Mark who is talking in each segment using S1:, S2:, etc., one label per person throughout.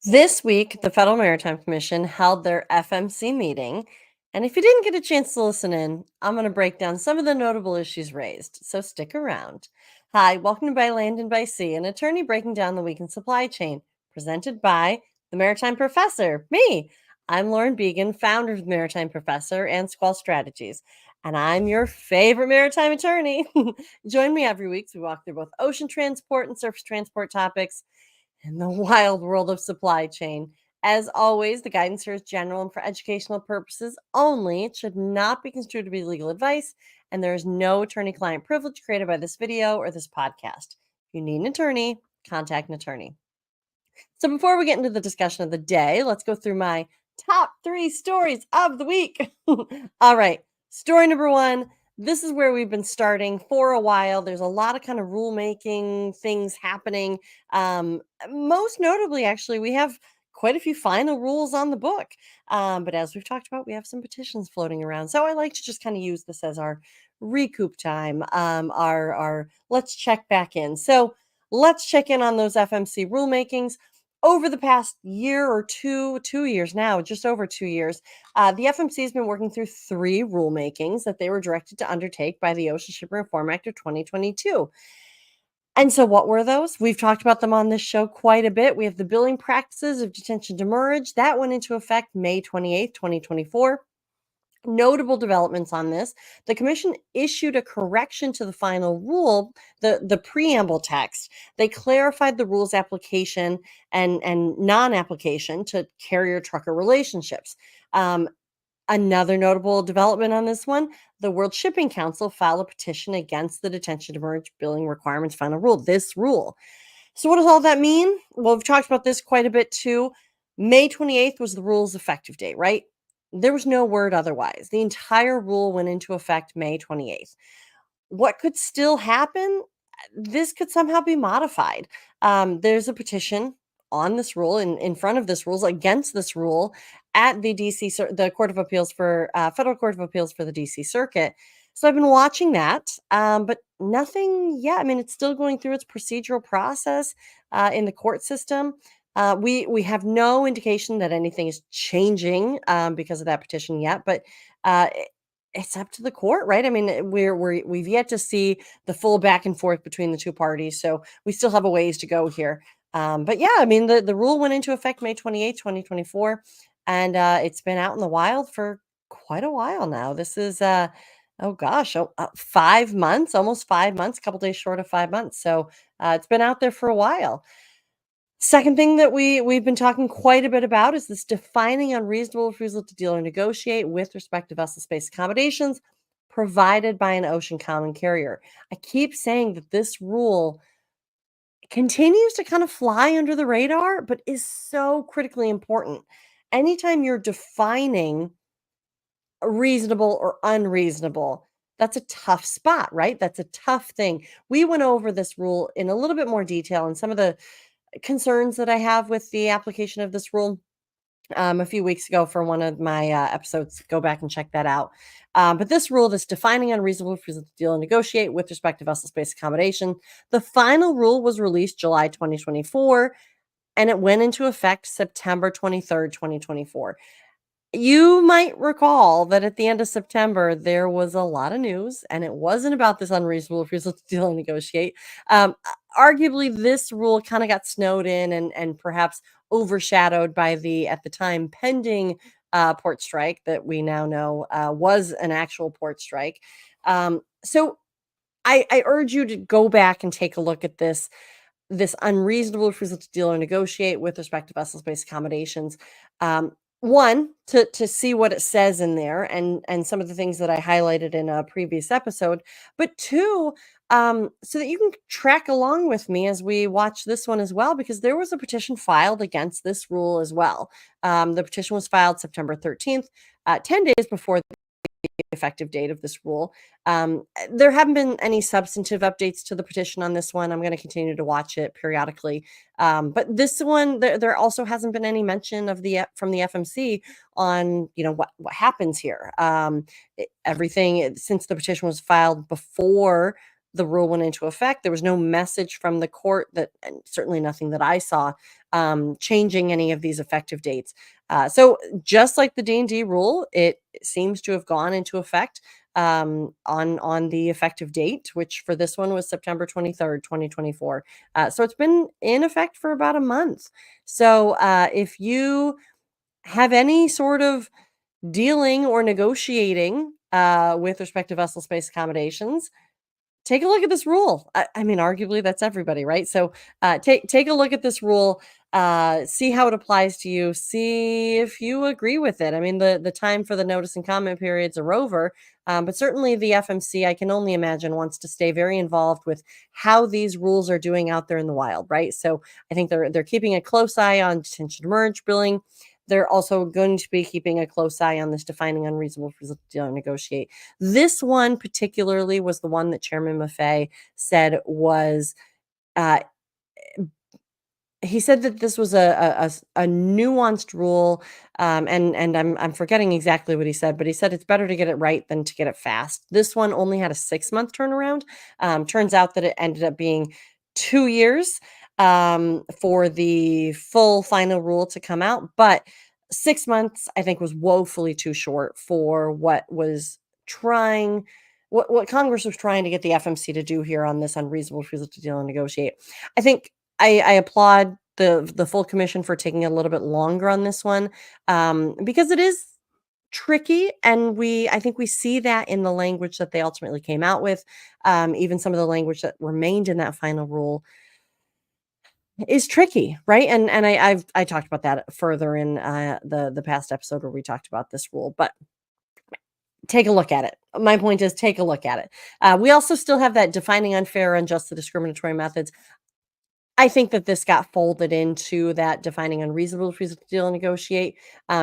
S1: This week, the Federal Maritime Commission held their FMC meeting. And if you didn't get a chance to listen in, I'm going to break down some of the notable issues raised. So stick around. Hi, welcome to By Land and By Sea, an attorney breaking down the week in supply chain, presented by the Maritime Professor, me. I'm Lauren Began, founder of the Maritime Professor and Squall Strategies, and I'm your favorite maritime attorney. Join me every week as we walk through both ocean transport and surface transport topics in the wild world of supply chain. As always, the guidance here is general and for educational purposes only. It should not be construed to be legal advice, and there is no attorney-client privilege created by this video or this podcast. If you need an attorney, contact an attorney. So before we get into the discussion of the day, let's go through my top 3 stories of the week. All right, story number 1. This is where we've been starting for a while. There's a lot of kind of rulemaking things happening. Most notably, actually, we have quite a few final rules on the book. But as we've talked about, we have some petitions floating around. So I like to just kind of use this as our recoup time, our let's check back in. So let's check in on those FMC rulemakings. Over the past year or 2 years now, just over 2 years, the FMC has been working through 3 rulemakings that they were directed to undertake by the Ocean Shipping Reform Act of 2022. And so what were those? We've talked about them on this show quite a bit. We have the billing practices of detention demurrage. That went into effect May 28th, 2024. Notable developments on this. The commission issued a correction to the final rule, the preamble text. They clarified the rules application and non-application to carrier-trucker relationships. Another notable development on this one, the World Shipping Council filed a petition against the detention demurrage billing requirements final rule, this rule. So what does all that mean? Well, we've talked about this quite a bit too. May 28th was the rule's effective date, right? There was no word otherwise. The entire rule went into effect May 28th. What could still happen? This could somehow be modified. There's a petition on this rule, in front of this rules, against this rule at the DC, the Court of Appeals for Federal Court of Appeals for the DC Circuit. So I've been watching that, but nothing yet. I mean, it's still going through its procedural process in the court system. We have no indication that anything is changing because of that petition yet, but it's up to the court, right? I mean, we've yet to see the full back and forth between the two parties, so we still have a ways to go here. But yeah, I mean, the rule went into effect May 28th, 2024, and it's been out in the wild for quite a while now. This is 5 months, almost 5 months, a couple days short of 5 months. So it's been out there for a while. Second thing that we've been talking quite a bit about is this defining unreasonable refusal to deal or negotiate with respect to vessel space accommodations provided by an ocean common carrier. I keep saying that this rule continues to kind of fly under the radar, but is so critically important. Anytime you're defining reasonable or unreasonable, that's a tough spot, right? That's a tough thing. We went over this rule in a little bit more detail and some of the concerns that I have with the application of this rule a few weeks ago for one of my episodes. Go back and check that out. But this rule, this defining unreasonable refusal to deal and negotiate with respect to vessel space accommodation, the final rule was released July 2024, and it went into effect September 23rd, 2024. You might recall that at the end of September, there was a lot of news, and it wasn't about this unreasonable refusal to deal and negotiate. Arguably, this rule kind of got snowed in and perhaps overshadowed by the, at the time, pending port strike that we now know was an actual port strike. So I urge you to go back and take a look at this unreasonable refusal to deal or negotiate with respect to vessel-based accommodations. One, to see what it says in there and some of the things that I highlighted in a previous episode, but two, so that you can track along with me as we watch this one as well, because there was a petition filed against this rule as well. The petition was filed September 13th, 10 days before effective date of this rule. There haven't been any substantive updates to the petition on this one. I'm going to continue to watch it periodically. But this one, there also hasn't been any mention of from the FMC on what happens here. Everything since the petition was filed before the rule went into effect, there was no message from the court that, and certainly nothing that I saw, changing any of these effective dates. So just like the D&D rule, it seems to have gone into effect on the effective date, which for this one was September 23rd, 2024. So it's been in effect for about a month. So if you have any sort of dealing or negotiating with respect to vessel space accommodations, take a look at this rule. I mean, arguably, that's everybody, right? So take a look at this rule, see how it applies to you, see if you agree with it. I mean, the time for the notice and comment periods are over, but certainly the FMC, I can only imagine, wants to stay very involved with how these rules are doing out there in the wild, right? So I think they're keeping a close eye on detention to merge billing. They're also going to be keeping a close eye on this defining unreasonable refusal to deal or negotiate. This one particularly was the one that Chairman Maffei said was, uh, he said that this was a nuanced rule, and I'm forgetting exactly what he said, but he said it's better to get it right than to get it fast. This one only had a 6-month turnaround. Turns out that it ended up being 2 years for the full final rule to come out, but 6 months I think was woefully too short for what Congress was trying to get the FMC to do here on this unreasonable refusal to deal and negotiate. I think I applaud the full commission for taking a little bit longer on this one, because it is tricky, and I think we see that in the language that they ultimately came out with. Even some of the language that remained in that final rule is tricky, right? And I talked about that further in the past episode where we talked about this rule, but take a look at it. My point is, take a look at it. We also still have that defining unfair, unjust, or discriminatory methods. I think that this got folded into that defining unreasonable refusal to deal and negotiate,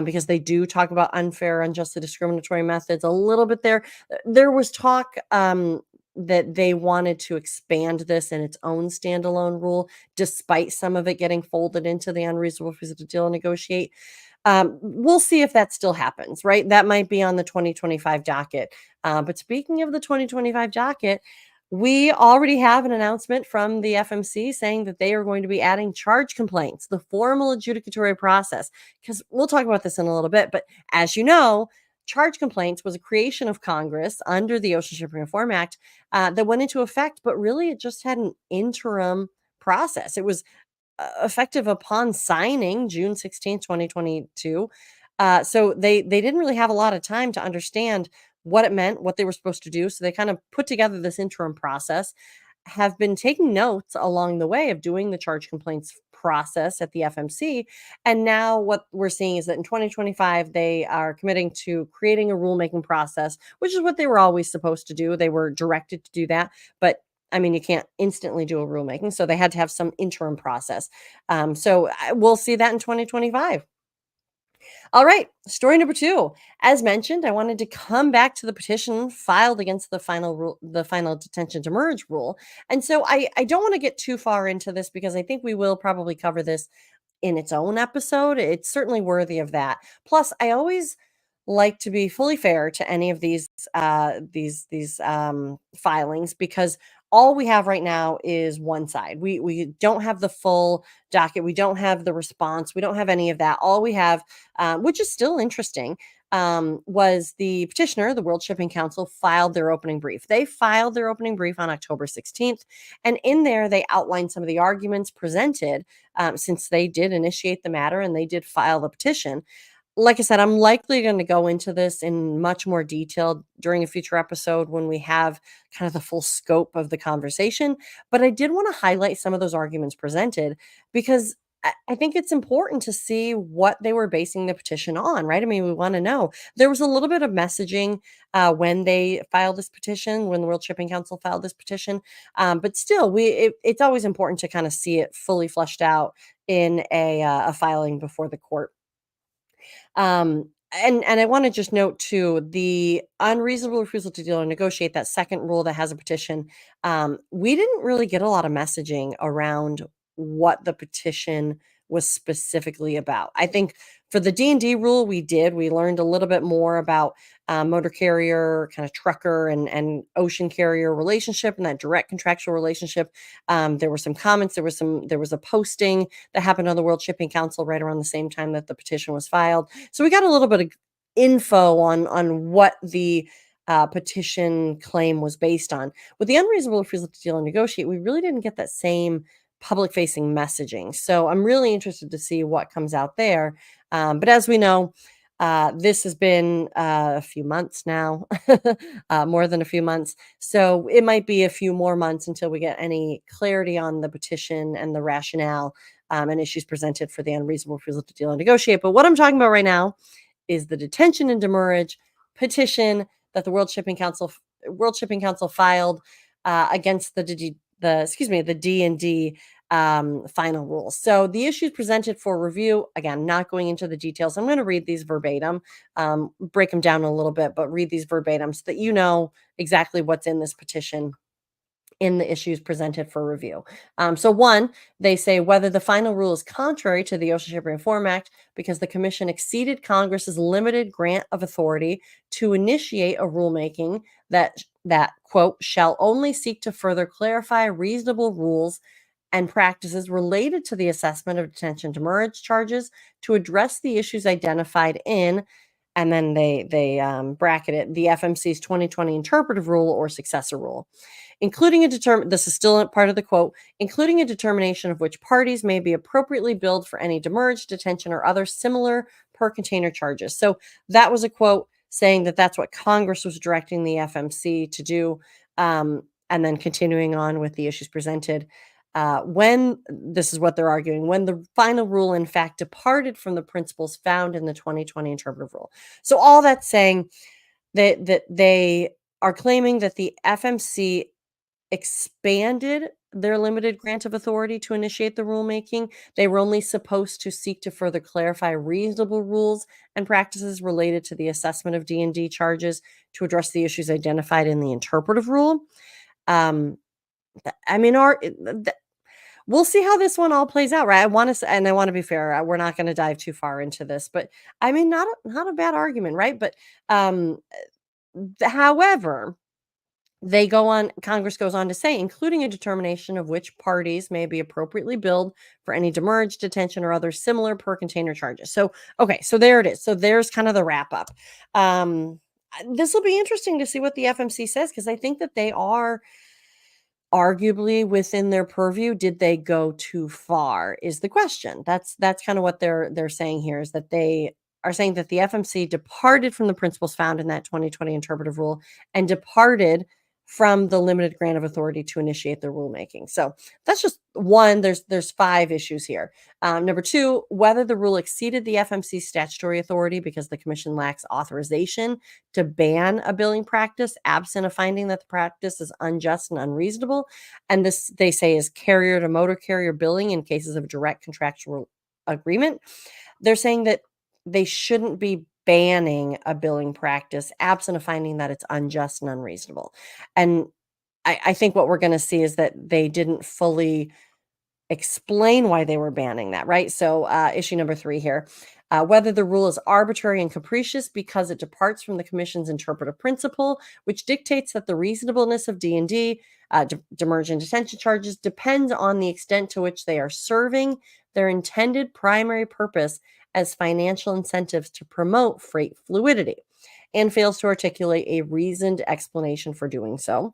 S1: because they do talk about unfair, unjust, and discriminatory methods a little bit there. There was talk that they wanted to expand this in its own standalone rule, despite some of it getting folded into the unreasonable refusal to deal and negotiate. We'll see if that still happens, right? That might be on the 2025 docket. But speaking of the 2025 docket, we already have an announcement from the FMC saying that they are going to be adding charge complaints, the formal adjudicatory process, because we'll talk about this in a little bit. But as you know, charge complaints was a creation of Congress under the Ocean Shipping Reform Act that went into effect, but really it just had an interim process. It was effective upon signing June 16th, 2022. So they didn't really have a lot of time to understand what it meant, what they were supposed to do. So they kind of put together this interim process, have been taking notes along the way of doing the charge complaints process at the FMC. And now what we're seeing is that in 2025, they are committing to creating a rulemaking process, which is what they were always supposed to do. They were directed to do that. But I mean, you can't instantly do a rulemaking. So they had to have some interim process. So we'll see that in 2025. All right, story number 2. As mentioned, I wanted to come back to the petition filed against the final detention to merge rule. And so I don't want to get too far into this because I think we will probably cover this in its own episode. It's certainly worthy of that. Plus, I always like to be fully fair to any of these filings, because all we have right now is one side. We don't have the full docket. We don't have the response. We don't have any of that. All we have, which is still interesting, was the petitioner, the World Shipping Council, filed their opening brief. They filed their opening brief on October 16th, and in there they outlined some of the arguments presented since they did initiate the matter and they did file the petition. Like I said, I'm likely going to go into this in much more detail during a future episode when we have kind of the full scope of the conversation. But I did want to highlight some of those arguments presented because I think it's important to see what they were basing the petition on, right? I mean, we want to know. There was a little bit of messaging when they filed this petition, when the World Shipping Council filed this petition. But still, it's always important to kind of see it fully fleshed out in a filing before the court. And I want to just note too the unreasonable refusal to deal or negotiate, that second rule that has a petition. We didn't really get a lot of messaging around what the petition was specifically about. I think for the D&D rule, we did. We learned a little bit more about motor carrier, kind of trucker and ocean carrier relationship and that direct contractual relationship. There were some comments. There was a posting that happened on the World Shipping Council right around the same time that the petition was filed. So we got a little bit of info on what the petition claim was based on. With the unreasonable refusal to deal and negotiate, we really didn't get that same public facing messaging. So I'm really interested to see what comes out there. But as we know, this has been a few months now, more than a few months. So it might be a few more months until we get any clarity on the petition and the rationale and issues presented for the unreasonable refusal to deal and negotiate. But what I'm talking about right now is the detention and demurrage petition that the World Shipping Council filed against the D&D final rules. So the issues presented for review, again, not going into the details. I'm going to read these verbatim, break them down a little bit, but read these verbatim so that you know exactly what's in this petition in the issues presented for review. So one, they say whether the final rule is contrary to the Ocean Shipping Reform Act because the commission exceeded Congress's limited grant of authority to initiate a rulemaking that quote shall only seek to further clarify reasonable rules and practices related to the assessment of detention demurrage charges to address the issues identified in, and then they bracket it, the FMC's 2020 interpretive rule or successor rule, including this is still part of the quote, including a determination of which parties may be appropriately billed for any demurrage, detention, or other similar per container charges. So that was a quote saying that that's what Congress was directing the FMC to do. And then continuing on with the issues presented, when this is what they're arguing, when the final rule in fact departed from the principles found in the 2020 interpretive rule. So all that's saying that they are claiming that the FMC expanded their limited grant of authority to initiate the rulemaking. They were only supposed to seek to further clarify reasonable rules and practices related to the assessment of D&D charges to address the issues identified in the interpretive rule. I mean, we'll see how this one all plays out, right? I want to be fair. We're not going to dive too far into this, but I mean, not a bad argument, right? But however, Congress goes on to say, including a determination of which parties may be appropriately billed for any demurrage, detention, or other similar per container charges. So, okay, so there it is. So there's kind of the wrap up. This will be interesting to see what the FMC says, because I think that they are arguably within their purview. Did they go too far is the question. That's kind of what they're saying here, is that they are saying that the FMC departed from the principles found in that 2020 interpretive rule and departed from the limited grant of authority to initiate the rulemaking. So that's just one. There's 5 issues here. Number 2, whether the rule exceeded the FMC's statutory authority because the commission lacks authorization to ban a billing practice absent a finding that the practice is unjust and unreasonable. And this, they say, is carrier to motor carrier billing in cases of direct contractual agreement. They're saying that they shouldn't be banning a billing practice absent a finding that it's unjust and unreasonable. And I think what we're going to see is that they didn't fully explain why they were banning that, right? So issue number 3 here, whether the rule is arbitrary and capricious because it departs from the commission's interpretive principle, which dictates that the reasonableness of D&D, demurrage and detention charges, depends on the extent to which they are serving their intended primary purpose as financial incentives to promote freight fluidity and fails to articulate a reasoned explanation for doing so.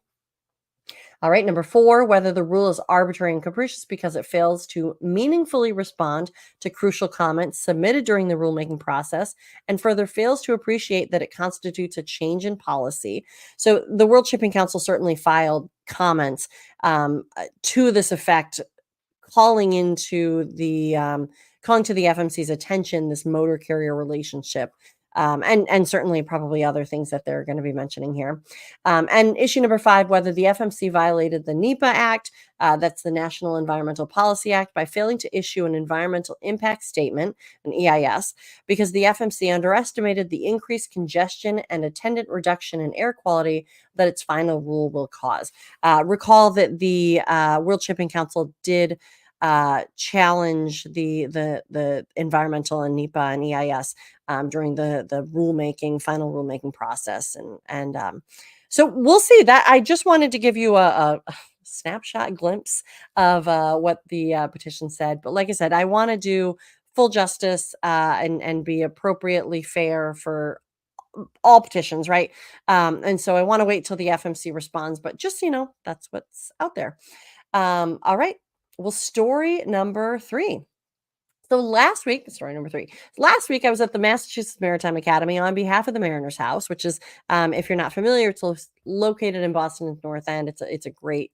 S1: All right, number four, whether the rule is arbitrary and capricious because it fails to meaningfully respond to crucial comments submitted during the rulemaking process and further fails to appreciate that it constitutes a change in policy. So the World Shipping Council certainly filed comments to this effect, calling into the calling to the FMC's attention this motor carrier relationship, and certainly probably other things that they're going to be mentioning here. And issue number five, whether the FMC violated the NEPA Act, that's the National Environmental Policy Act, by failing to issue an environmental impact statement, an EIS, because the FMC underestimated the increased congestion and attendant reduction in air quality that its final rule will cause. Recall that the World Shipping Council did challenge the environmental and NEPA and EIS during the final rulemaking process, and so we'll see. That I just wanted to give you a snapshot glimpse of what the petition said, but like I said, I want to do full justice and be appropriately fair for all petitions, right? And so I want to wait till the FMC responds, but just so you know, that's what's out there. All right. Well, story number three. So story number three. Last week, I was at the Massachusetts Maritime Academy on behalf of the Mariners House, which is, if you're not familiar, it's located in Boston's North End. It's a great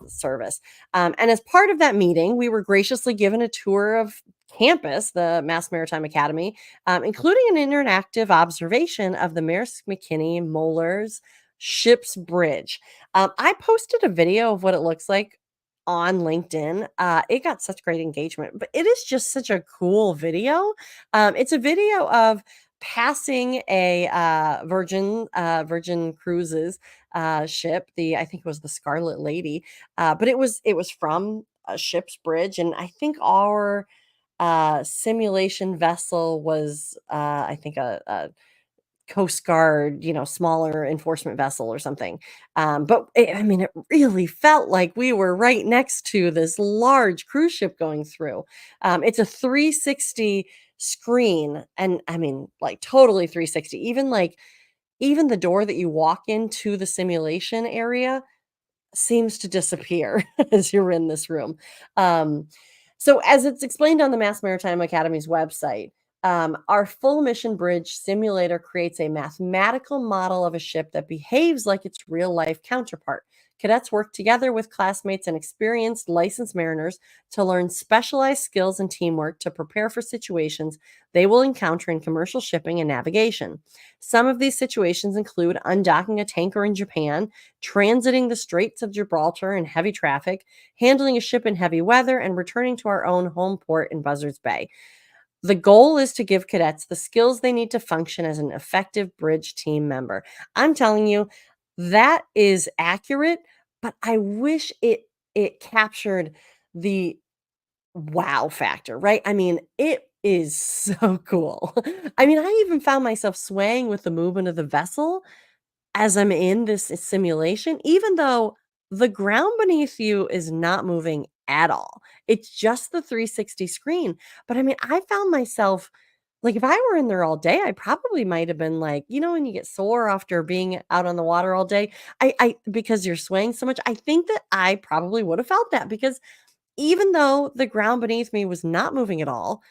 S1: service. And as part of that meeting, we were graciously given a tour of campus, the Mass Maritime Academy, including an interactive observation of the Maersk McKinney Moeller's ship's bridge. I posted a video of what it looks like on LinkedIn. It got such great engagement, but it is just such a cool video. It's a video of passing a Virgin Cruises ship. I think it was the Scarlet Lady, but it was from a ship's bridge, and I think our simulation vessel was I think a Coast Guard, smaller enforcement vessel or something. But it really felt like we were right next to this large cruise ship going through. It's a 360 screen, and like totally 360. Even the door that you walk into the simulation area seems to disappear as you're in this room. So, as it's explained on the Mass Maritime Academy's website, our full mission bridge simulator creates a mathematical model of a ship that behaves like its real life counterpart. Cadets work together with classmates and experienced licensed mariners to learn specialized skills and teamwork to prepare for situations they will encounter in commercial shipping and navigation. Some of these situations include undocking a tanker in Japan, transiting the Straits of Gibraltar in heavy traffic, handling a ship in heavy weather, and returning to our own home port in Buzzards Bay. The goal is to give cadets the skills they need to function as an effective bridge team member. I'm telling you, that is accurate, but I wish it captured the wow factor, right? It is so cool. I even found myself swaying with the movement of the vessel as I'm in this simulation, even though the ground beneath you is not moving at all. It's just the 360 screen. But I found myself like, if I were in there all day, I probably might have been like, when you get sore after being out on the water all day, because you're swaying so much, I think that I probably would have felt that, because even though the ground beneath me was not moving at all,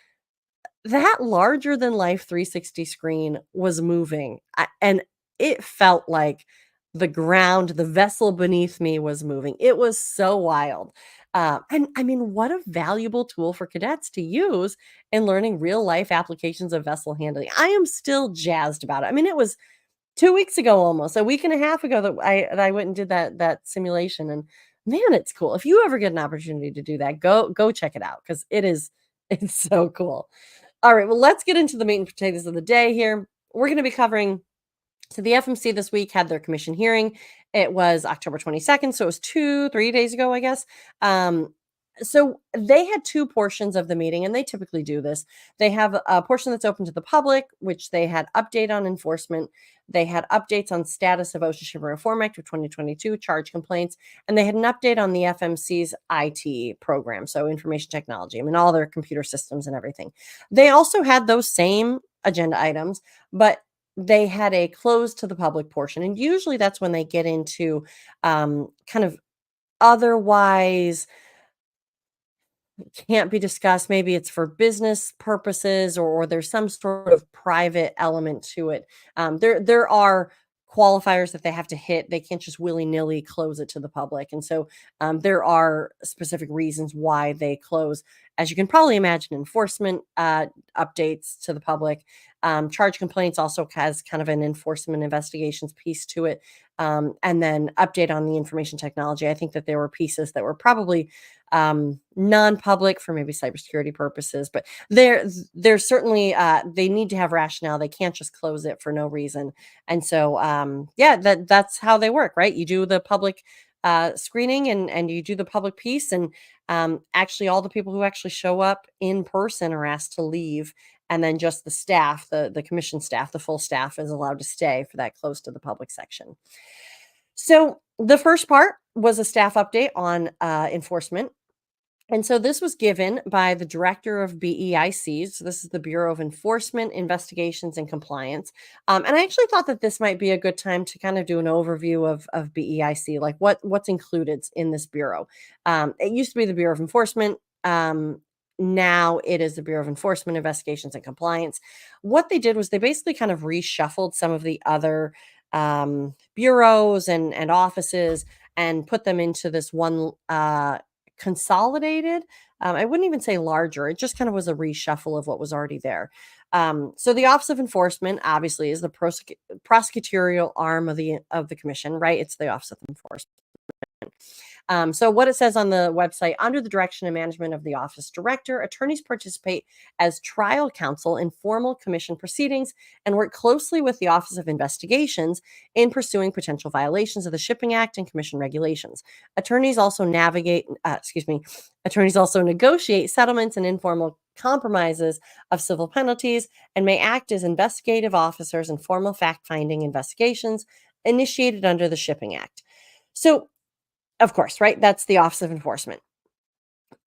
S1: that larger than life 360 screen was moving, and it felt like the vessel beneath me was moving. It was so wild. And what a valuable tool for cadets to use in learning real life applications of vessel handling. I am still jazzed about it. It was 2 weeks ago, almost a week and a half ago, that I went and did that simulation, and man, it's cool. If you ever get an opportunity to do that, go check it out, because it's so cool. All right, well, let's get into the meat and potatoes of the day here. We're going to be covering, so the FMC this week had their commission hearing. It was October 22nd, so it was 3 days ago, I guess. So they had two portions of the meeting, and they typically do this. They have a portion that's open to the public, which they had update on enforcement. They had updates on status of OSHA Shipping Reform Act of 2022, charge complaints, and they had an update on the FMC's IT program, so information technology. I mean, all their computer systems and everything. They also had those same agenda items, but they had a closed to the public portion, and usually that's when they get into kind of otherwise can't be discussed. Maybe it's for business purposes, or there's some sort of private element to it. There are qualifiers that they have to hit. They can't just willy nilly close it to the public, and so there are specific reasons why they close. As you can probably imagine, enforcement updates to the public. Charge complaints also has kind of an enforcement investigations piece to it. And then update on the information technology. I think that there were pieces that were probably non-public for maybe cybersecurity purposes, but there's certainly they need to have rationale. They can't just close it for no reason. And so yeah, that's how they work, right? You do the public screening, and you do the public piece, and actually all the people who actually show up in person are asked to leave, and then just the staff, the commission staff, the full staff is allowed to stay for that close to the public section. So the first part was a staff update on enforcement. And so this was given by the director of BEICs. So this is the Bureau of Enforcement, Investigations, and Compliance. And I actually thought that this might be a good time to kind of do an overview of BEIC, like what's included in this bureau. It used to be the Bureau of Enforcement. Now it is the Bureau of Enforcement, Investigations, and Compliance. What they did was they basically kind of reshuffled some of the other bureaus and offices and put them into this one consolidated. I wouldn't even say larger. It just kind of was a reshuffle of what was already there. So the Office of Enforcement obviously is the prosecutorial arm of the commission, right? It's the Office of Enforcement. So what it says on the website, under the direction and management of the office director, attorneys participate as trial counsel in formal commission proceedings and work closely with the Office of Investigations in pursuing potential violations of the Shipping Act and commission regulations. Attorneys also attorneys also negotiate settlements and informal compromises of civil penalties and may act as investigative officers in formal fact-finding investigations initiated under the Shipping Act. So of course, right? That's the Office of Enforcement.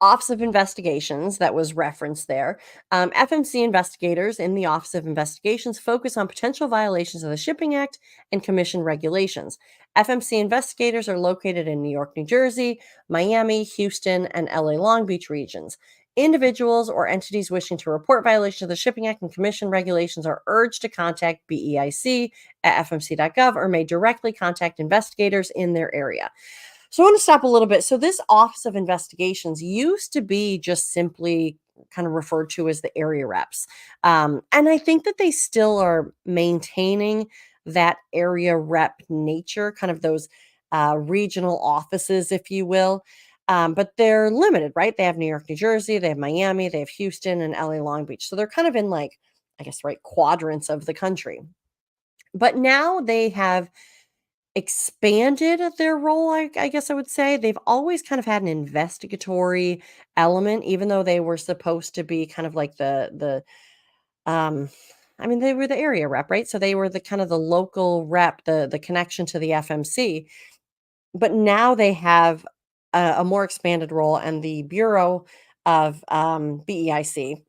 S1: Office of Investigations that was referenced there. FMC investigators in the Office of Investigations focus on potential violations of the Shipping Act and Commission regulations. FMC investigators are located in New York, New Jersey, Miami, Houston, and LA Long Beach regions. Individuals or entities wishing to report violations of the Shipping Act and Commission regulations are urged to contact BEIC at fmc.gov or may directly contact investigators in their area. So I want to stop a little bit. So this Office of Investigations used to be just simply kind of referred to as the area reps. And I think that they still are maintaining that area rep nature, kind of those regional offices, if you will. But they're limited, right? They have New York, New Jersey, they have Miami, they have Houston, and LA Long Beach. So they're kind of in like, I guess, right, quadrants of the country. But now they have expanded their role, I guess I would say. They've always kind of had an investigatory element, even though they were supposed to be kind of like um I mean, they were the area rep, right? So they were the kind of the local rep, the connection to the FMC. But now they have a more expanded role, and the Bureau of BEIC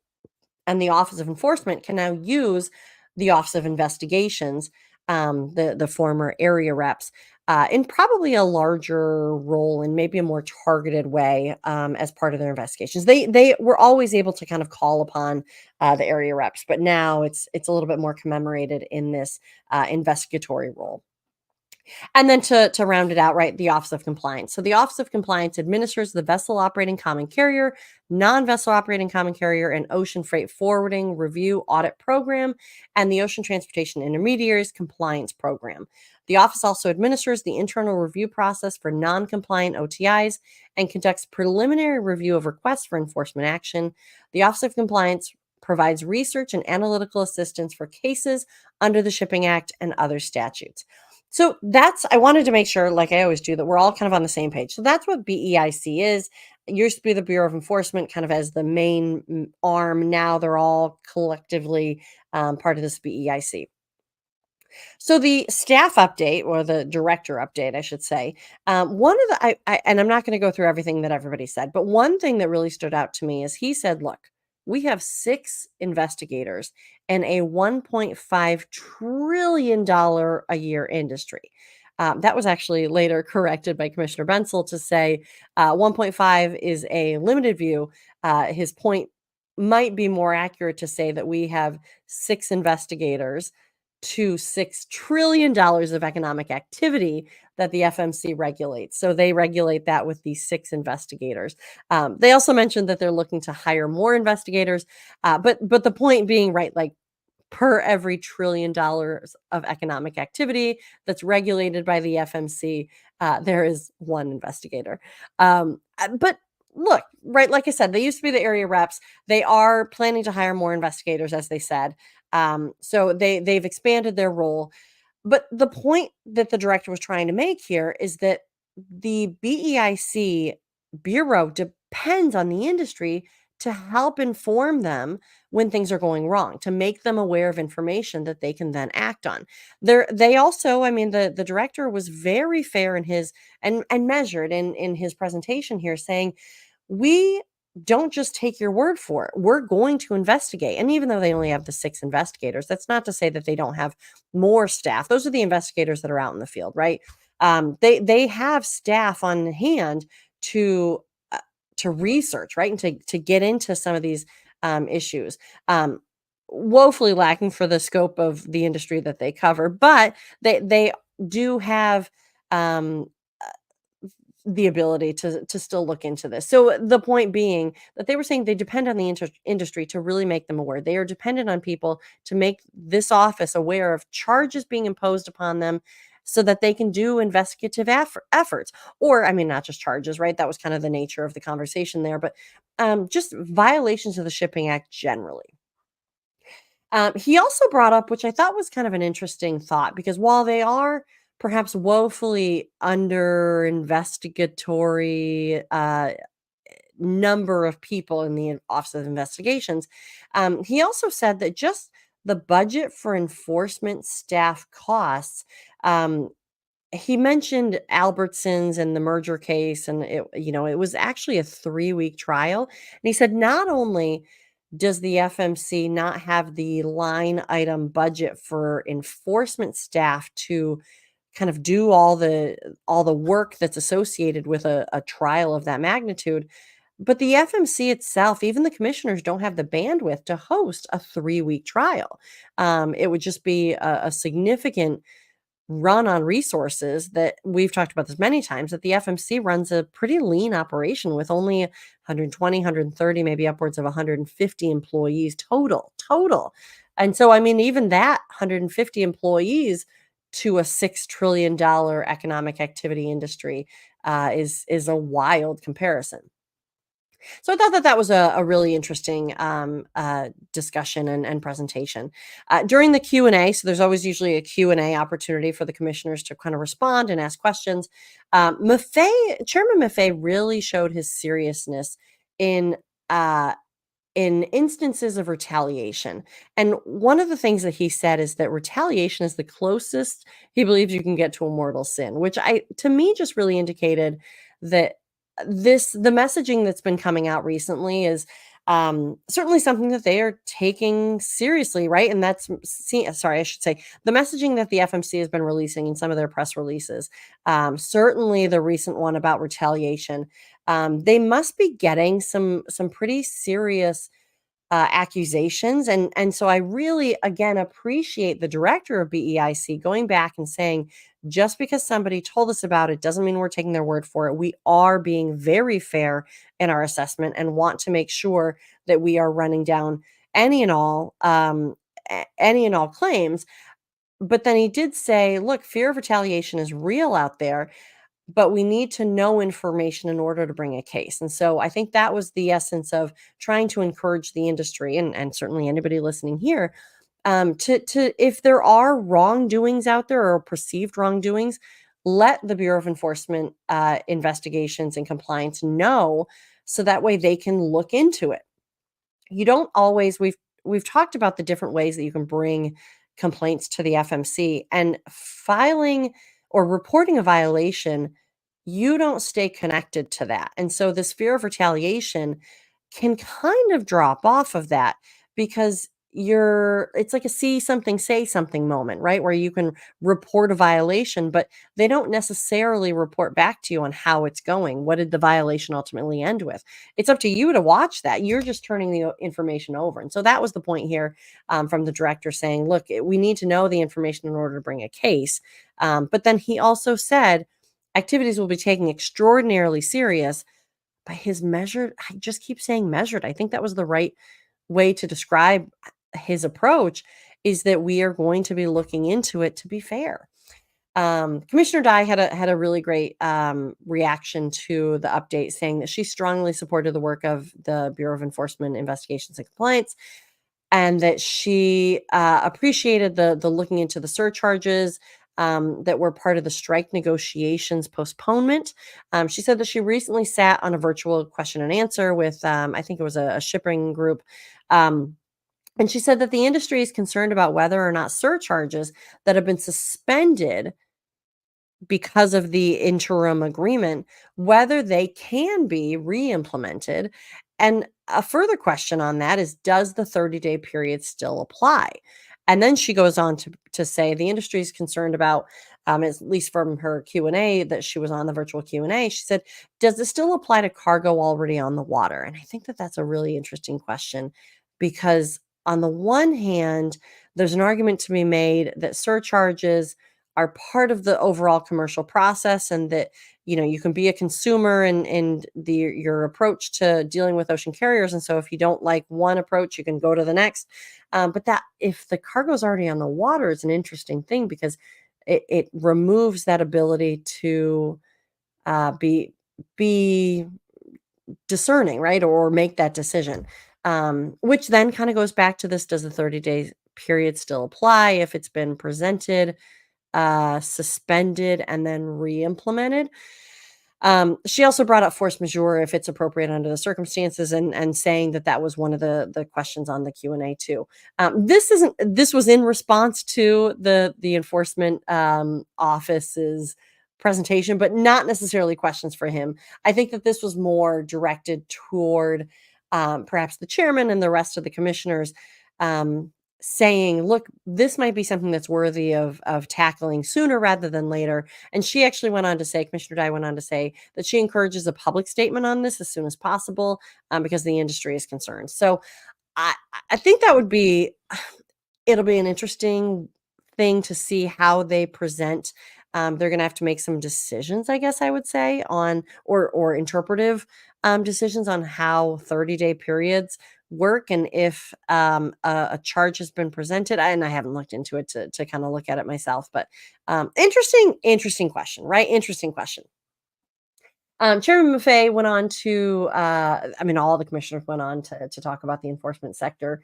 S1: and the Office of Enforcement can now use the Office of Investigations, the former area reps, in probably a larger role and maybe a more targeted way as part of their investigations. They were always able to kind of call upon the area reps, but now it's a little bit more commemorated in this investigatory role. And then to round it out, right, the Office of Compliance. So the Office of Compliance administers the vessel operating common carrier, non-vessel operating common carrier, and ocean freight forwarding review audit program, and the Ocean Transportation Intermediaries Compliance Program. The office also administers the internal review process for non-compliant OTIs and conducts preliminary review of requests for enforcement action. The Office of Compliance provides research and analytical assistance for cases under the Shipping Act and other statutes. So I wanted to make sure, like I always do, that we're all kind of on the same page. So that's what BEIC is. It used to be the Bureau of Enforcement kind of as the main arm. Now they're all collectively part of this BEIC. So the staff update, or the director update, I should say, one of the and I'm not going to go through everything that everybody said, but one thing that really stood out to me is he said, "Look, we have 6 investigators and a $1.5 trillion a year industry." That was actually later corrected by Commissioner Bensel to say 1.5 is a limited view. His point might be more accurate to say that we have 6 investigators to $6 trillion of economic activity that the FMC regulates. So they regulate that with these 6 investigators. They also mentioned that they're looking to hire more investigators, but the point being, right, like per every $1 trillion of economic activity that's regulated by the FMC, there is 1 investigator. But look, right, like I said, they used to be the area reps. They are planning to hire more investigators, as they said. So they've expanded their role. But the point that the director was trying to make here is that the BEIC bureau depends on the industry to help inform them when things are going wrong, to make them aware of information that they can then act on. They also, I mean, the director was very fair in his and measured in his presentation here, saying, we don't just take your word for it. We're going to investigate. And even though they only have the 6 investigators, that's not to say that they don't have more staff. Those are the investigators that are out in the field, right? They have staff on hand to to research, right, and to get into some of these issues. Woefully lacking for the scope of the industry that they cover, but they do have um, the ability to still look into this. So the point being that they were saying they depend on the industry to really make them aware. They are dependent on people to make this office aware of charges being imposed upon them so that they can do investigative efforts. Or, I mean, not just charges, right? That was kind of the nature of the conversation there, but just violations of the Shipping Act generally. He also brought up, which I thought was kind of an interesting thought, because while they are perhaps woefully under investigatory number of people in the Office of Investigations, he also said that just the budget for enforcement staff costs. He mentioned Albertsons and the merger case, and it was actually a 3-week trial. And he said not only does the FMC not have the line item budget for enforcement staff to kind of do all the work that's associated with a trial of that magnitude, but the FMC itself, even the commissioners, don't have the bandwidth to host a 3-week trial. It would just be a significant run on resources. That we've talked about this many times, that the FMC runs a pretty lean operation with only 120, 130, maybe upwards of 150 employees total. And so, I mean, even that 150 employees to a $6 trillion economic activity industry is a wild comparison. So I thought that that was a really interesting discussion and presentation. During the Q&A, so there's always usually a Q&A opportunity for the commissioners to kind of respond and ask questions. Chairman Maffei really showed his seriousness in uh, in instances of retaliation. And one of the things that he said is that retaliation is the closest he believes you can get to a mortal sin, which to me just really indicated that the messaging that's been coming out recently is certainly something that they are taking seriously, right? And sorry, I should say the messaging that the FMC has been releasing in some of their press releases, certainly the recent one about retaliation, they must be getting some pretty serious accusations. And so I really, again, appreciate the director of BEIC going back and saying, just because somebody told us about it doesn't mean we're taking their word for it. We are being very fair in our assessment and want to make sure that we are running down any and all claims. But then he did say, look, fear of retaliation is real out there, but we need to know information in order to bring a case. And so I think that was the essence of trying to encourage the industry, and certainly anybody listening here, to if there are wrongdoings out there or perceived wrongdoings, let the Bureau of Enforcement Investigations and Compliance know so that way they can look into it. You don't always we've talked about the different ways that you can bring complaints to the FMC, and filing or reporting a violation, you don't stay connected to that. And so this fear of retaliation can kind of drop off of that because it's like a see something, say something moment, right? Where you can report a violation, but they don't necessarily report back to you on how it's going. What did the violation ultimately end with? It's up to you to watch that. You're just turning the information over. And so that was the point here, from the director saying, look, we need to know the information in order to bring a case. But then he also said, activities will be taken extraordinarily serious by his measured. I just keep saying measured. I think that was the right way to describe his approach, is that we are going to be looking into it to be fair. Commissioner Dye had a really great reaction to the update, saying that she strongly supported the work of the Bureau of Enforcement Investigations and Compliance, and that she appreciated the looking into the surcharges that were part of the strike negotiations postponement. She said that she recently sat on a virtual question and answer with, I think it was a shipping group. And she said that the industry is concerned about whether or not surcharges that have been suspended because of the interim agreement, whether they can be re-implemented. And a further question on that is, does the 30-day period still apply? And then she goes on to say the industry is concerned about, at least from her Q&A that she was on, the virtual Q&A, she said, does this still apply to cargo already on the water? And I think that that's a really interesting question, because on the one hand, there's an argument to be made that surcharges are part of the overall commercial process, and that you can be a consumer and your approach to dealing with ocean carriers, and so if you don't like one approach, you can go to the next. But that if the cargo's already on the water, is an interesting thing, because it removes that ability to be discerning, right, or make that decision, which then kind of goes back to this: does the 30-day period still apply if it's been presented, suspended, and then re-implemented? She also brought up force majeure, if it's appropriate under the circumstances, and saying that that was one of the questions on the Q&A too. This was in response to the enforcement office's presentation, but not necessarily questions for him. I think that this was more directed toward perhaps the chairman and the rest of the commissioners, saying, look, this might be something that's worthy of tackling sooner rather than later. And she actually went on to say, Commissioner Dye went on to say, that she encourages a public statement on this as soon as possible, because the industry is concerned. So I think that it'll be an interesting thing to see how they present. They're going to have to make some decisions, I guess I would say, on or interpretive decisions on how 30-day periods work, and if a charge has been presented. And I haven't looked into it to kind of look at it myself, but interesting question, right? Interesting question. Chairman Maffei went on to, all the commissioners went on to talk about the enforcement sector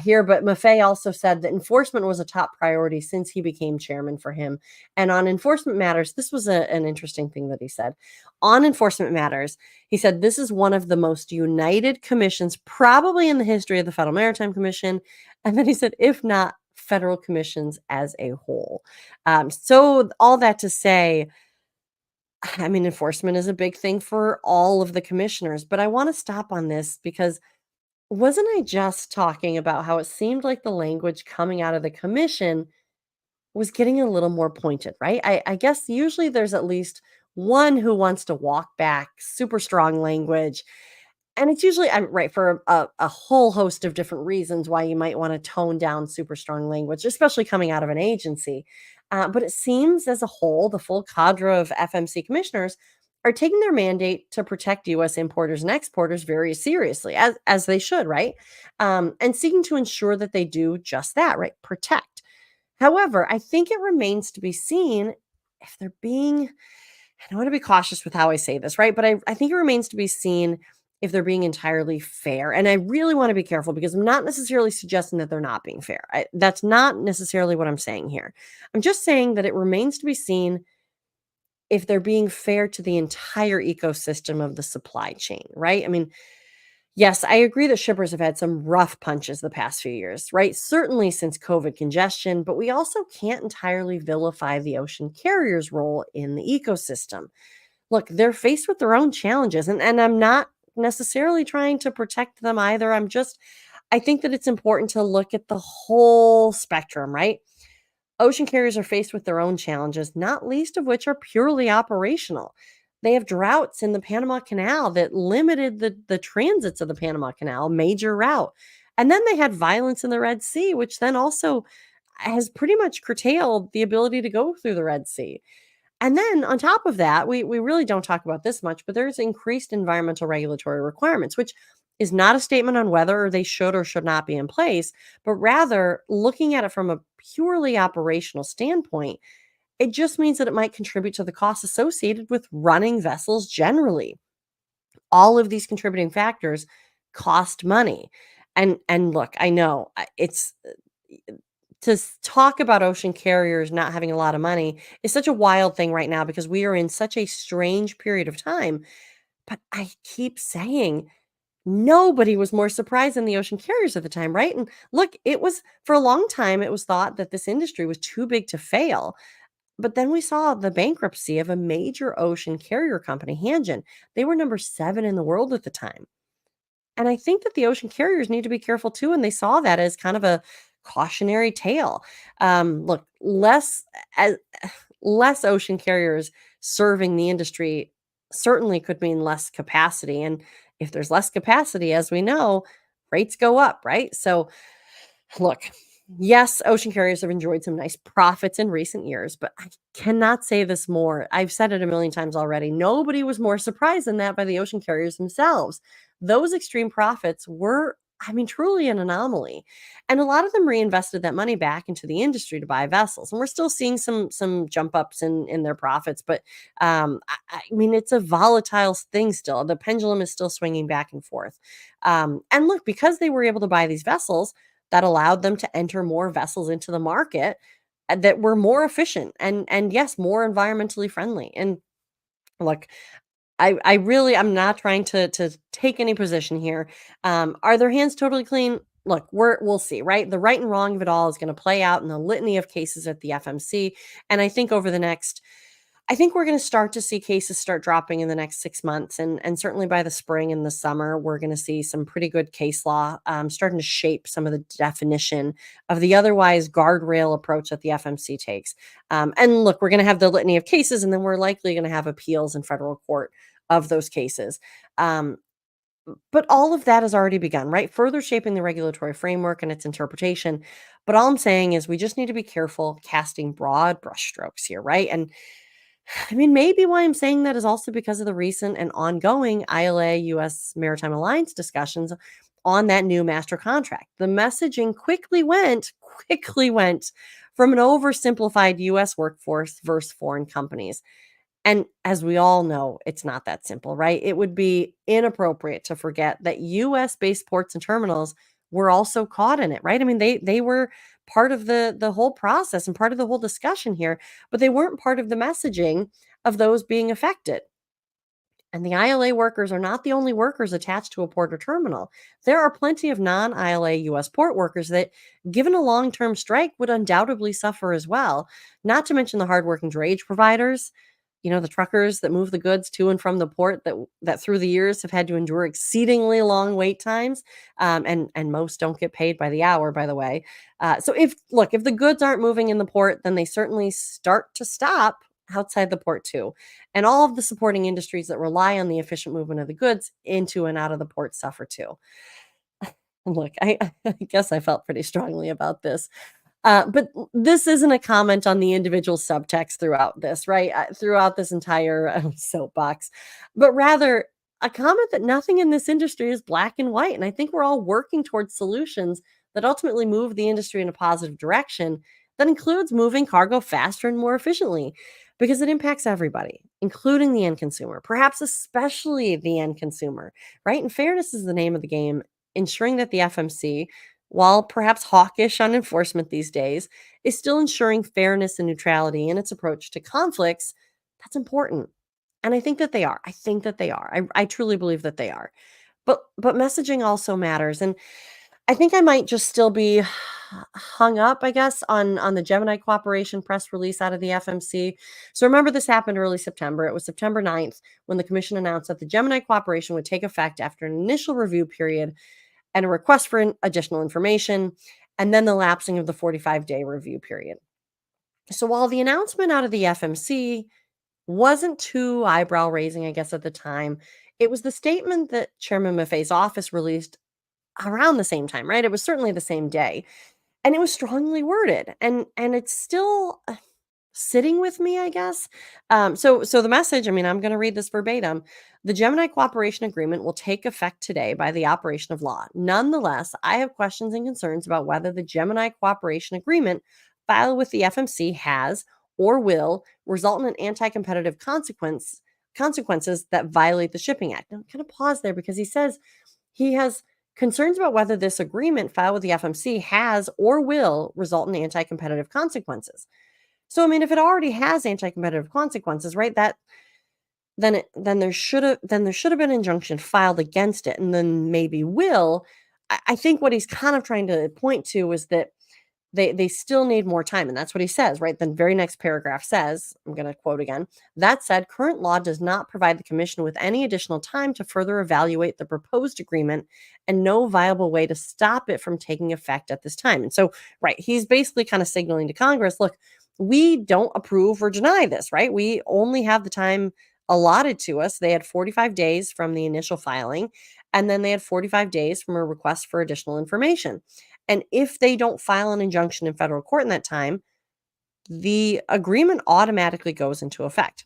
S1: here, but Maffei also said that enforcement was a top priority since he became chairman for him. And on enforcement matters, this was an interesting thing that he said. On enforcement matters, he said, this is one of the most united commissions probably in the history of the Federal Maritime Commission. And then he said, if not federal commissions as a whole. So all that to say, enforcement is a big thing for all of the commissioners, but I want to stop on this, because wasn't I just talking about how it seemed like the language coming out of the commission was getting a little more pointed, right? I guess usually there's at least one who wants to walk back super strong language. And it's usually, I'm right, for a whole host of different reasons why you might want to tone down super strong language, especially coming out of an agency. But it seems as a whole, the full cadre of FMC commissioners are taking their mandate to protect U.S. importers and exporters very seriously, as they should, right? And seeking to ensure that they do just that, right? Protect. However, I think it remains to be seen if they're being, I want to be cautious with how I say this, right? But I think it remains to be seen if they're being entirely fair. And I really want to be careful, because I'm not necessarily suggesting that they're not being fair. That's not necessarily what I'm saying here. I'm just saying that it remains to be seen if they're being fair to the entire ecosystem of the supply chain, right? I mean, yes, I agree that shippers have had some rough punches the past few years, right? Certainly since COVID congestion, but we also can't entirely vilify the ocean carriers' role in the ecosystem. Look, they're faced with their own challenges, and I'm not necessarily trying to protect them either. I think that it's important to look at the whole spectrum, right? Ocean carriers are faced with their own challenges, not least of which are purely operational. They have droughts in the Panama Canal that limited the transits of the Panama Canal, major route. And then they had violence in the Red Sea, which then also has pretty much curtailed the ability to go through the Red Sea. And then on top of that, we really don't talk about this much, but there's increased environmental regulatory requirements, which is not a statement on whether they should or should not be in place, but rather looking at it from a purely operational standpoint, it just means that it might contribute to the costs associated with running vessels generally. All of these contributing factors cost money. And look, I know it's talk about ocean carriers not having a lot of money is such a wild thing right now because we are in such a strange period of time. But I keep saying nobody was more surprised than the ocean carriers at the time, right? And look, it was for a long time, it was thought that this industry was too big to fail. But then we saw the bankruptcy of a major ocean carrier company, Hanjin. They were number 7 in the world at the time. And I think that the ocean carriers need to be careful too, and they saw that as kind of a cautionary tale. Look, as less ocean carriers serving the industry certainly could mean less capacity. And if there's less capacity, as we know, rates go up, right? So look, yes, ocean carriers have enjoyed some nice profits in recent years, but I cannot say this more. I've said it a million times already. Nobody was more surprised than that by the ocean carriers themselves. Those extreme profits were, I mean, truly an anomaly. And a lot of them reinvested that money back into the industry to buy vessels. And we're still seeing some jump ups in their profits, but I mean, it's a volatile thing still. The pendulum is still swinging back and forth. And look, because they were able to buy these vessels, that allowed them to enter more vessels into the market that were more efficient and yes, more environmentally friendly. And look, I really I'm not trying to take any position here. Are their hands totally clean? Look, we'll see, right? The right and wrong of it all is going to play out in the litany of cases at the FMC. And I think over the next I think we're going to start to see cases start dropping in the next 6 months, and certainly by the spring and the summer, we're going to see some pretty good case law starting to shape some of the definition of the otherwise guardrail approach that the FMC takes. And look, we're going to have the litany of cases, and then we're likely going to have appeals in federal court of those cases. Um, but all of that has already begun, right? Further shaping the regulatory framework and its interpretation. But all I'm saying is we just need to be careful casting broad brushstrokes here, right? And I mean, maybe why I'm saying that is also because of the recent and ongoing ILA US Maritime Alliance discussions on that new master contract. The messaging quickly went from an oversimplified US workforce versus foreign companies. And as we all know, it's not that simple, right? It would be inappropriate to forget that US based ports and terminals were also caught in it, right? I mean, they were part of the whole process and part of the whole discussion here, but they weren't part of the messaging of those being affected. And the ILA workers are not the only workers attached to a port or terminal. There are plenty of non ILA US port workers that, given a long term strike, would undoubtedly suffer as well, not to mention the hardworking drayage providers. The truckers that move the goods to and from the port that through the years have had to endure exceedingly long wait times, and most don't get paid by the hour, by the way. So if the goods aren't moving in the port, then they certainly start to stop outside the port too. And all of the supporting industries that rely on the efficient movement of the goods into and out of the port suffer too. Look, I guess I felt pretty strongly about this. But this isn't a comment on the individual subtext throughout this, right? Throughout this entire soapbox, but rather a comment that nothing in this industry is black and white. And I think we're all working towards solutions that ultimately move the industry in a positive direction that includes moving cargo faster and more efficiently because it impacts everybody, including the end consumer, perhaps especially the end consumer, right? And fairness is the name of the game, ensuring that the FMC, while perhaps hawkish on enforcement these days, is still ensuring fairness and neutrality in its approach to conflicts That's important. And I think that they are. I think that they are. I truly believe that they are. But messaging also matters, and I think I might just still be hung up, I guess, on the Gemini cooperation press release out of the FMC. So remember, this happened early September. It was September 9th when the commission announced that the Gemini cooperation would take effect after an initial review period and a request for additional information, and then the lapsing of the 45-day review period. So while the announcement out of the FMC wasn't too eyebrow raising, I guess, at the time, it was the statement that Chairman Maffei's office released around the same time, right? It was certainly the same day, and it was strongly worded, and it's still sitting with me, I guess. So the message, I mean, I'm going to read this verbatim. The Gemini cooperation agreement will take effect today by the operation of law. Nonetheless, I have questions and concerns about whether the Gemini cooperation agreement filed with the FMC has or will result in an anti-competitive consequences that violate the Shipping Act. I'm going to pause there because he says he has concerns about whether this agreement filed with the FMC has or will result in anti-competitive consequences. So I mean, if it already has anti-competitive consequences, right? That then there should have been an injunction filed against it, and then maybe will. I think what he's kind of trying to point to is that they still need more time, and that's what he says, right? The very next paragraph says, I'm going to quote again, that said, current law does not provide the commission with any additional time to further evaluate the proposed agreement and no viable way to stop it from taking effect at this time. And so, right, he's basically kind of signaling to Congress, look, we don't approve or deny this, right? We only have the time allotted to us. They had 45 days from the initial filing, and then they had 45 days from a request for additional information. And if they don't file an injunction in federal court in that time, the agreement automatically goes into effect.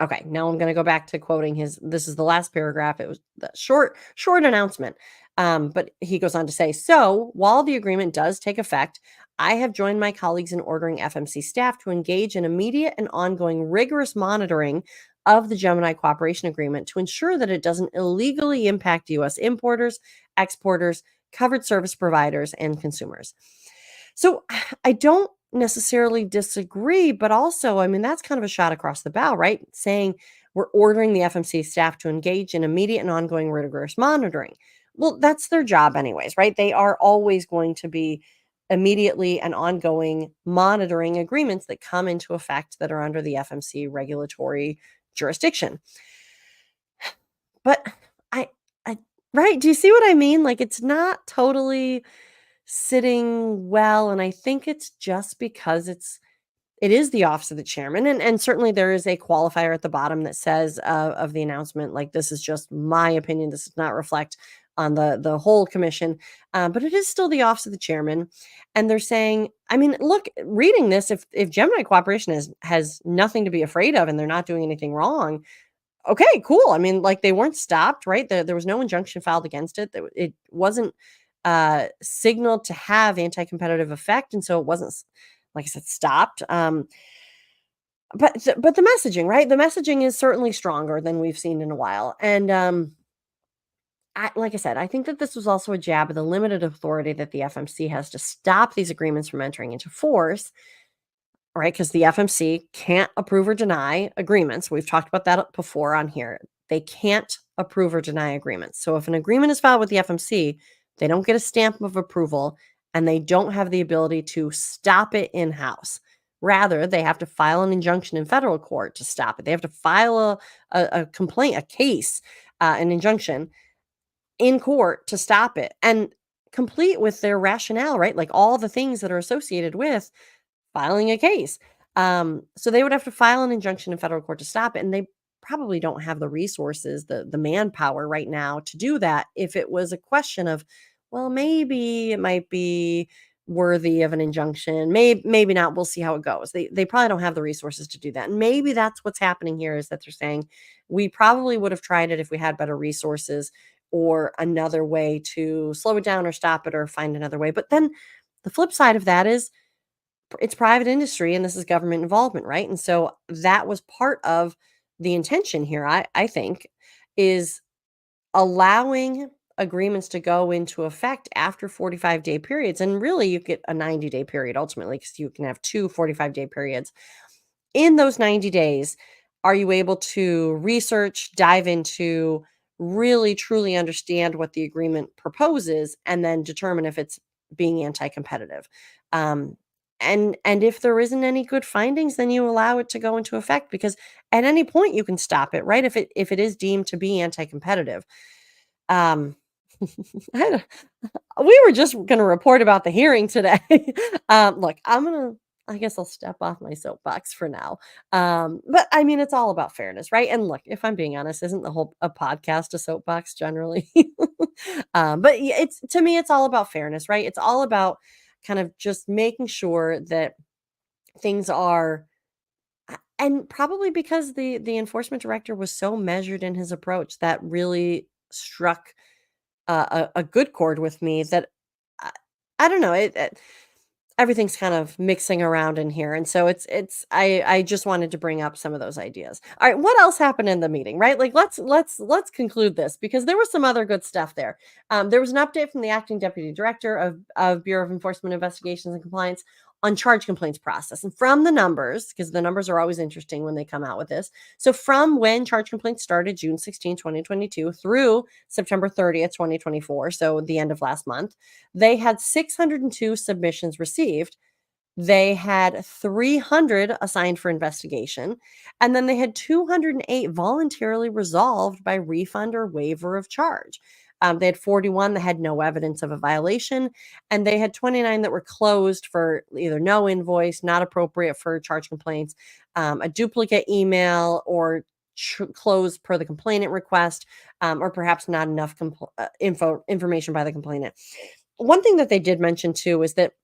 S1: Okay, now I'm going to go back to quoting his. This is the last paragraph. It was the short announcement. But he goes on to say, so while the agreement does take effect, I have joined my colleagues in ordering FMC staff to engage in immediate and ongoing rigorous monitoring of the Gemini cooperation agreement to ensure that it doesn't illegally impact U.S. importers, exporters, covered service providers, and consumers. So I don't necessarily disagree, but also, I mean, that's kind of a shot across the bow, right? Saying we're ordering the FMC staff to engage in immediate and ongoing rigorous monitoring. Well, that's their job, anyways, right? They are always going to be immediately and ongoing monitoring agreements that come into effect that are under the FMC regulatory jurisdiction. But I, I, right? Do you see what I mean? Like, it's not totally sitting well, and I think it's just because it is the office of the chairman, and certainly there is a qualifier at the bottom that says of the announcement, like, this is just my opinion. This does not reflect on the whole commission, but it is still the office of the chairman, and they're saying, I mean, look, reading this, if Gemini cooperation has nothing to be afraid of, and they're not doing anything wrong, okay, cool. I mean, like, they weren't stopped, right? There was no injunction filed against it. It wasn't signaled to have anti-competitive effect, and so it wasn't, like I said, stopped. But the messaging, right? The messaging is certainly stronger than we've seen in a while, and like I said, I think that this was also a jab at the limited authority that the FMC has to stop these agreements from entering into force, right? Because the FMC can't approve or deny agreements. We've talked about that before on here. They can't approve or deny agreements. So if an agreement is filed with the FMC, they don't get a stamp of approval, and they don't have the ability to stop it in-house. Rather, they have to file an injunction in federal court to stop it. They have to file a complaint, a case, an injunction in court to stop it, and complete with their rationale, right? Like all the things that are associated with filing a case. So they would have to file an injunction in federal court to stop it, and they probably don't have the resources, the manpower right now to do that. If it was a question of, well, maybe it might be worthy of an injunction, maybe not. We'll see how it goes. They probably don't have the resources to do that. And maybe that's what's happening here, is that they're saying we probably would have tried it if we had better resources or another way to slow it down or stop it or find another way. But then the flip side of that is it's private industry and this is government involvement, right? And so that was part of the intention here, I think, is allowing agreements to go into effect after 45-day periods. And really, you get a 90-day period ultimately, because you can have two 45-day periods in those 90 days, are you able to research, dive into, really truly understand what the agreement proposes, and then determine if it's being anti-competitive? Um, and if there isn't any good findings, then you allow it to go into effect, because at any point you can stop it, right? If it is deemed to be anti-competitive. Um, I don't we were just gonna report about the hearing today. Look, I guess I'll step off my soapbox for now. But I mean, it's all about fairness, right? And look, if I'm being honest, isn't the whole a podcast a soapbox generally? But yeah, it's to me, it's all about fairness, right? It's all about kind of just making sure that things are and probably because the enforcement director was so measured in his approach, that really struck a good chord with me, that I, I don't know, everything's kind of mixing around in here, and so I just wanted to bring up some of those ideas. All right, what else happened in the meeting, right? Like, let's conclude this, because there was some other good stuff there. There was an update from the acting deputy director of Bureau of Enforcement Investigations and Compliance on charge complaints process, and from the numbers, because the numbers are always interesting when they come out with this. So from when charge complaints started, June 16, 2022, through September 30th, 2024, so the end of last month, they had 602 submissions received. They had 300 assigned for investigation, and then they had 208 voluntarily resolved by refund or waiver of charge. They had 41 that had no evidence of a violation, and they had 29 that were closed for either no invoice, not appropriate for charge complaints, a duplicate email, or closed per the complainant request, or perhaps not enough information by the complainant. One thing that they did mention too is that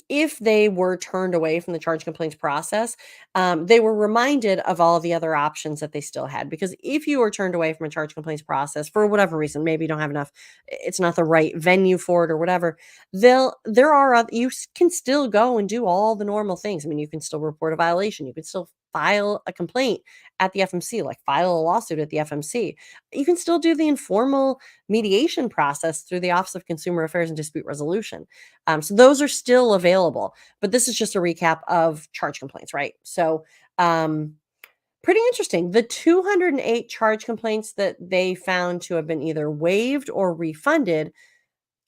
S1: if they were turned away from the charge complaints process, they were reminded of all the other options that they still had. Because if you were turned away from a charge complaints process for whatever reason, maybe you don't have enough, it's not the right venue for it or whatever, you can still go and do all the normal things. I mean, you can still report a violation, you can still file a complaint at the FMC, like file a lawsuit at the FMC. You can still do the informal mediation process through the Office of Consumer Affairs and Dispute Resolution. So those are still available, but this is just a recap of charge complaints, right? So, pretty interesting. The 208 charge complaints that they found to have been either waived or refunded,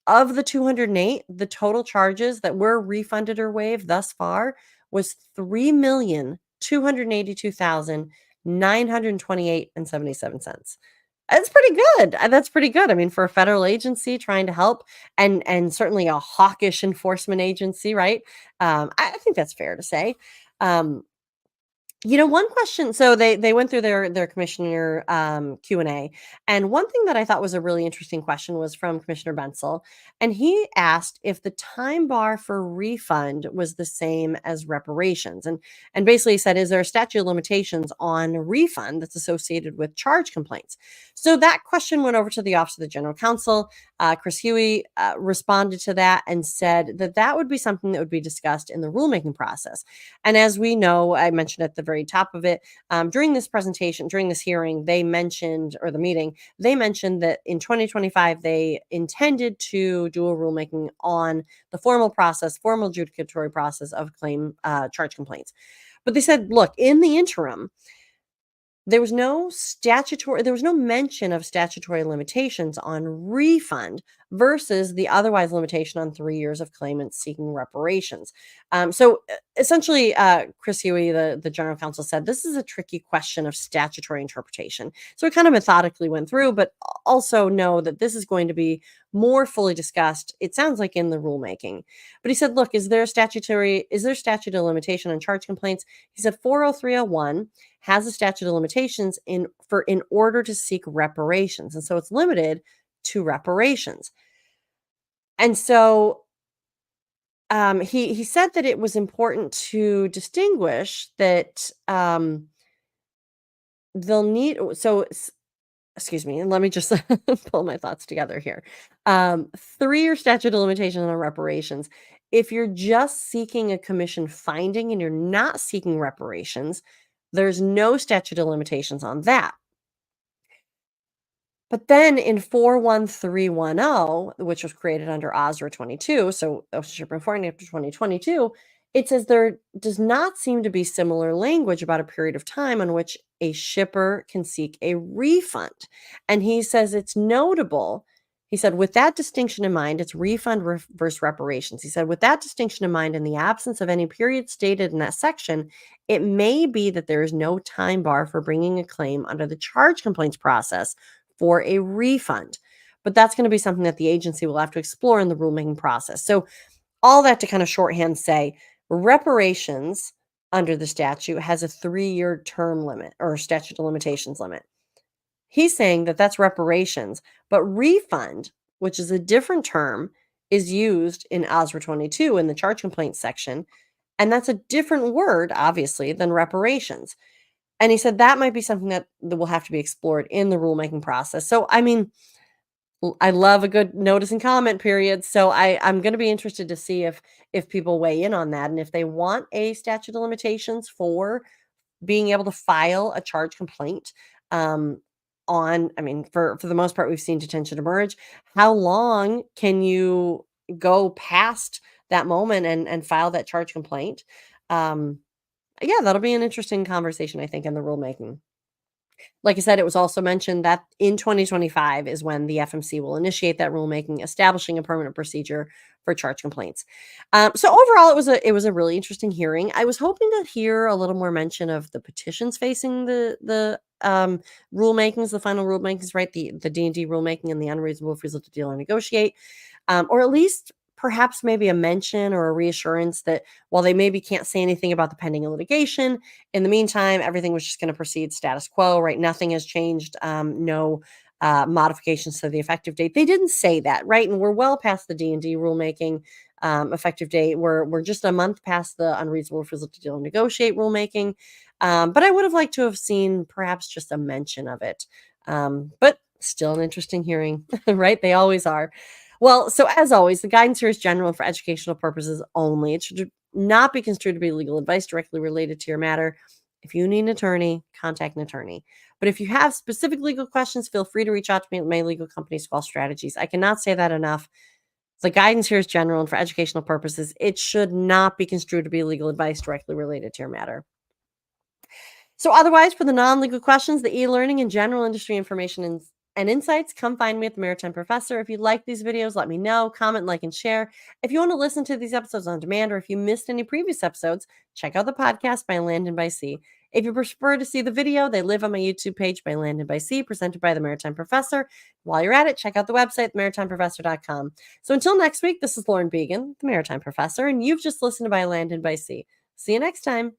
S1: of the 208, the total charges that were refunded or waived thus far was 3,282,928 and 77 cents. That's pretty good. That's pretty good. I mean, for a federal agency trying to help, and certainly a hawkish enforcement agency, right? I think that's fair to say. Um, one question, so they went through their commissioner, Q&A, and one thing that I thought was a really interesting question was from Commissioner Bensel, and he asked if the time bar for refund was the same as reparations, and basically said, "Is there a statute of limitations on refund that's associated with charge complaints?" So that question went over to the Office of the General Counsel. Chris Huey responded to that and said that that would be something that would be discussed in the rulemaking process. And as we know, I mentioned at the very top of it, during this presentation, during this hearing, they mentioned, or the meeting, they mentioned that in 2025, they intended to do a rulemaking on the formal adjudicatory process of charge complaints. But they said, look, in the interim, there was no mention of statutory limitations on refund versus the otherwise limitation on 3 years of claimants seeking reparations. Essentially, Chris Huey, the general counsel, said this is a tricky question of statutory interpretation. So we kind of methodically went through, but also know that this is going to be more fully discussed, it sounds like, in the rulemaking. But he said, look, is there statute of limitation on charge complaints? He said 40301 has a statute of limitations in order to seek reparations. And so it's limited to reparations. And so he said that it was important to distinguish that they'll need so excuse me, and let me just pull my thoughts together here. 3-year statute of limitations on reparations. If you're just seeking a commission finding and you're not seeking reparations, there's no statute of limitations on that. But then in 41310, which was created under OSRA 22, so Ocean Ship Reporting Act of 2022, It says there does not seem to be similar language about a period of time on which a shipper can seek a refund. And he says it's notable. He said, with that distinction in mind, it's refund versus reparations. He said, with that distinction in mind, in the absence of any period stated in that section, it may be that there is no time bar for bringing a claim under the charge complaints process for a refund. But that's going to be something that the agency will have to explore in the rulemaking process. So, all that to kind of shorthand say, reparations under the statute has a 3-year term limit or statute of limitations limit. He's saying that that's reparations, but refund, which is a different term, is used in OSRA 22 in the charge complaints section. And that's a different word, obviously, than reparations. And he said that might be something that will have to be explored in the rulemaking process. So, I mean, I love a good notice and comment period. So I'm going to be interested to see if people weigh in on that, and if they want a statute of limitations for being able to file a charge complaint. I mean, for the most part, we've seen detention emerge. How long can you go past that moment and file that charge complaint? Yeah, that'll be an interesting conversation, I think, in the rulemaking. Like I said, it was also mentioned that in 2025 is when the FMC will initiate that rulemaking, establishing a permanent procedure for charge complaints. So overall, it was a really interesting hearing. I was hoping to hear a little more mention of the petitions facing the rulemakings, the final rulemakings, right? The D&D rulemaking and the unreasonable refusal to deal or negotiate, or at least perhaps maybe a mention or a reassurance that while they maybe can't say anything about the pending litigation, in the meantime, everything was just going to proceed status quo, right? Nothing has changed. No modifications to the effective date. They didn't say that, right? And we're well past the D&D rulemaking effective date. We're just a month past the unreasonable refusal to deal and negotiate rulemaking. But I would have liked to have seen perhaps just a mention of it. But still an interesting hearing, right? They always are. Well, so as always, the guidance here is general and for educational purposes only. It should not be construed to be legal advice directly related to your matter. If you need an attorney, contact an attorney. But if you have specific legal questions, feel free to reach out to me at my legal company, Squall Strategies. I cannot say that enough. The guidance here is general and for educational purposes. It should not be construed to be legal advice directly related to your matter. So otherwise, for the non-legal questions, the e-learning and general industry information and insights, come find me at the Maritime Professor. If you like these videos, let me know. Comment, like, and share. If you want to listen to these episodes on demand, or if you missed any previous episodes, check out the podcast by Land and by Sea. If you prefer to see the video, they live on my YouTube page by Land and by Sea, presented by the Maritime Professor. While you're at it, check out the website, maritimeprofessor.com. So until next week, this is Lauren Began, the Maritime Professor, and you've just listened to By Land and by Sea. See you next time.